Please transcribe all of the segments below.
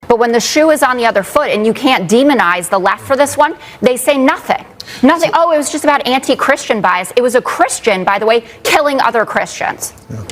But when the shoe is on the other foot and you can't demonize the left for this one, they say nothing. Nothing. Oh, it was just about anti-Christian bias. It was a Christian, by the way, killing other Christians. Yeah.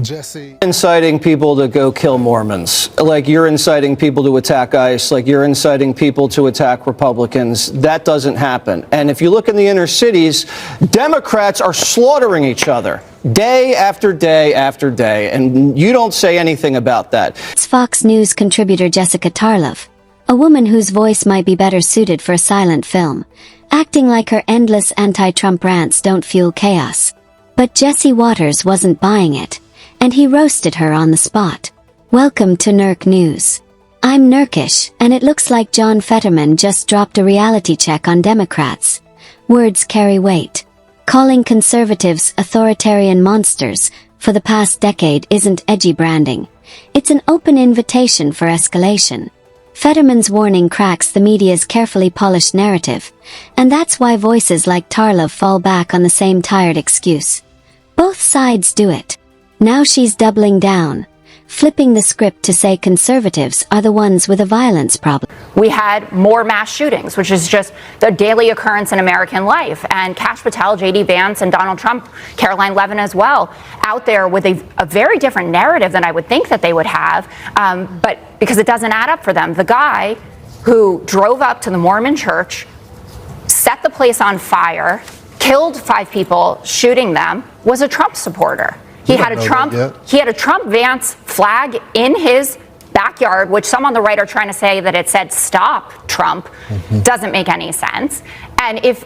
Jesse. Inciting people to go kill Mormons, like you're inciting people to attack ICE, like you're inciting people to attack Republicans. That doesn't happen. And if you look in the inner cities, Democrats are slaughtering each other day after day after day, and you don't say anything about that. It's Fox News contributor Jessica Tarlov, a woman whose voice might be better suited for a silent film, acting like her endless anti-Trump rants don't fuel chaos. But Jesse Waters wasn't buying it, and he roasted her on the spot. Welcome to Nerk News. I'm Nerkish, and it looks like John Fetterman just dropped a reality check on Democrats. Words carry weight. Calling conservatives authoritarian monsters for the past decade isn't edgy branding. It's an open invitation for escalation. Fetterman's warning cracks the media's carefully polished narrative, and that's why voices like Tarlov fall back on the same tired excuse. Both sides do it. Now she's doubling down, flipping the script to say conservatives are the ones with a violence problem. We had more mass shootings, which is just the daily occurrence in American life. And Kash Patel, J.D. Vance, and Donald Trump, Caroline Levin as well, out there with a very different narrative than I would think that they would have, but because it doesn't add up for them. The guy who drove up to the Mormon church, set the place on fire, killed 5 people, shooting them, was a Trump supporter. He had a Trump Vance flag in his backyard, which some on the right are trying to say that it said "Stop Trump." Doesn't make any sense. And if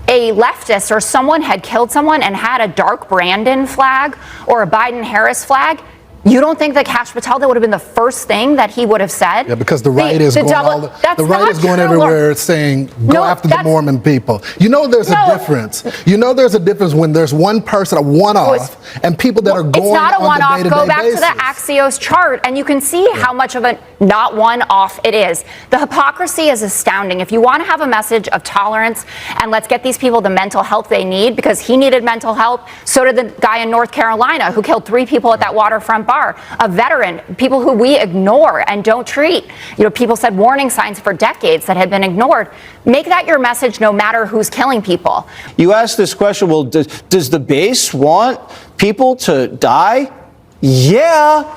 a leftist or someone had killed someone and had a dark Brandon flag or a Biden-Harris flag, you don't think that Kash Patel, that would have been the first thing that he would have said? Yeah, because the right is going everywhere saying, go after the Mormon people. You know there's a difference. You know there's a difference when there's one person, a one-off, and people that are going on the day-to-day basis. It's not a one-off. Go back to the Axios chart, and you can see how much of a not one-off it is. The hypocrisy is astounding. If you want to have a message of tolerance and let's get these people the mental help they need, because he needed mental help, so did the guy in North Carolina who killed 3 people at that waterfront bar. A veteran, people who we ignore and don't treat. You know, people said warning signs for decades that had been ignored. Make that your message no matter who's killing people. You asked this question, well, does the base want people to die? Yeah.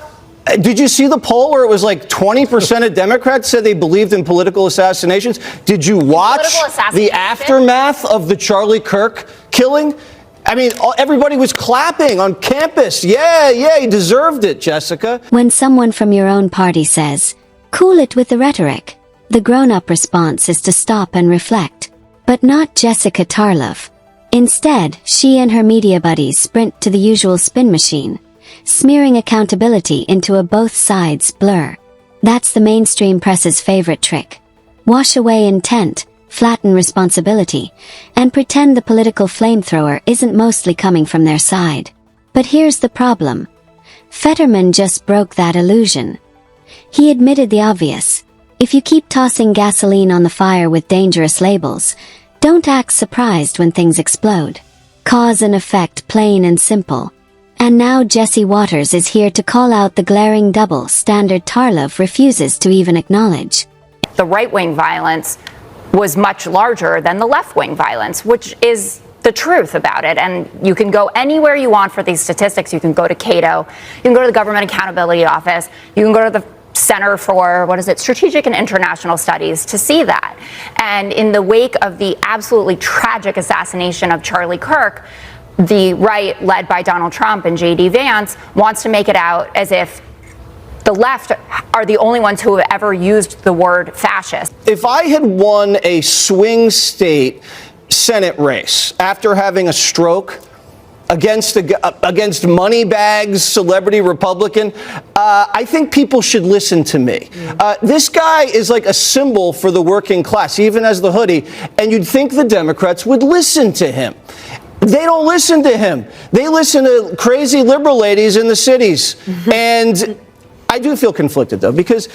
Did you see the poll where it was like 20% of Democrats said they believed in political assassinations? Did you watch the aftermath of the Charlie Kirk killing? I mean, everybody was clapping on campus. Yeah, he deserved it, Jessica. When someone from your own party says, cool it with the rhetoric, the grown-up response is to stop and reflect. But not Jessica Tarlov. Instead, she and her media buddies sprint to the usual spin machine, smearing accountability into a both sides blur. That's the mainstream press's favorite trick. Wash away intent, flatten responsibility, and pretend the political flamethrower isn't mostly coming from their side. But here's the problem. Fetterman just broke that illusion. He admitted the obvious. If you keep tossing gasoline on the fire with dangerous labels, don't act surprised when things explode. Cause and effect, plain and simple. And now Jesse Waters is here to call out the glaring double standard Tarlov refuses to even acknowledge. The right-wing violence was much larger than the left-wing violence, which is the truth about it. And you can go anywhere you want for these statistics. You can go to Cato, you can go to the Government Accountability Office, you can go to the Center for, Strategic and International Studies to see that. And in the wake of the absolutely tragic assassination of Charlie Kirk, the right, led by Donald Trump and J.D. Vance, wants to make it out as if the left are the only ones who have ever used the word fascist. If I had won a swing state Senate race after having a stroke against Moneybags, celebrity Republican, I think people should listen to me. This guy is like a symbol for the working class, even as the hoodie, and you'd think the Democrats would listen to him. They don't listen to him. They listen to crazy liberal ladies in the cities. And I do feel conflicted, though, because,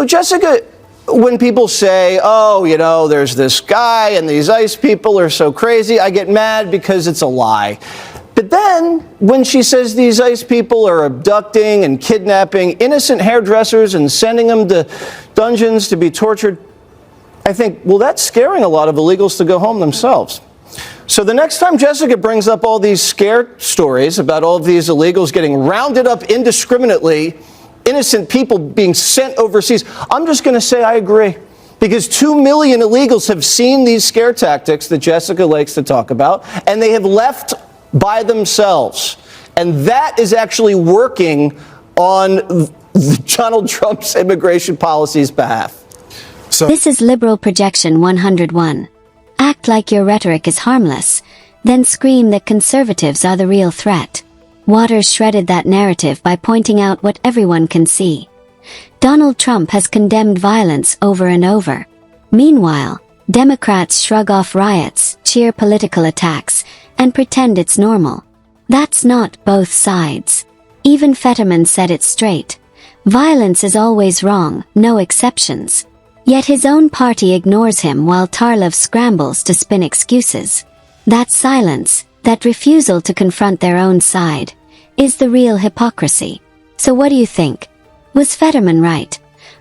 Jessica, when people say, there's this guy and these ICE people are so crazy, I get mad because it's a lie. But then, when she says these ICE people are abducting and kidnapping innocent hairdressers and sending them to dungeons to be tortured, I think, well, that's scaring a lot of illegals to go home themselves. So the next time Jessica brings up all these scare stories about all of these illegals getting rounded up indiscriminately, innocent people being sent overseas, I'm just going to say I agree. Because 2 million illegals have seen these scare tactics that Jessica likes to talk about, and they have left by themselves. And that is actually working on Donald Trump's immigration policy's behalf. So this is Liberal Projection 101. Act like your rhetoric is harmless, then scream that conservatives are the real threat. Waters shredded that narrative by pointing out what everyone can see. Donald Trump has condemned violence over and over. Meanwhile, Democrats shrug off riots, cheer political attacks, and pretend it's normal. That's not both sides. Even Fetterman said it straight. Violence is always wrong, no exceptions. Yet his own party ignores him while Tarlov scrambles to spin excuses. That silence, that refusal to confront their own side, is the real hypocrisy. So what do you think? Was Fetterman right?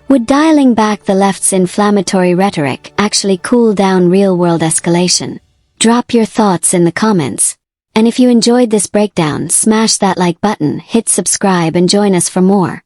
Would dialing back the left's inflammatory rhetoric actually cool down real-world escalation? Drop your thoughts in the comments. And if you enjoyed this breakdown, smash that like button, hit subscribe, and join us for more.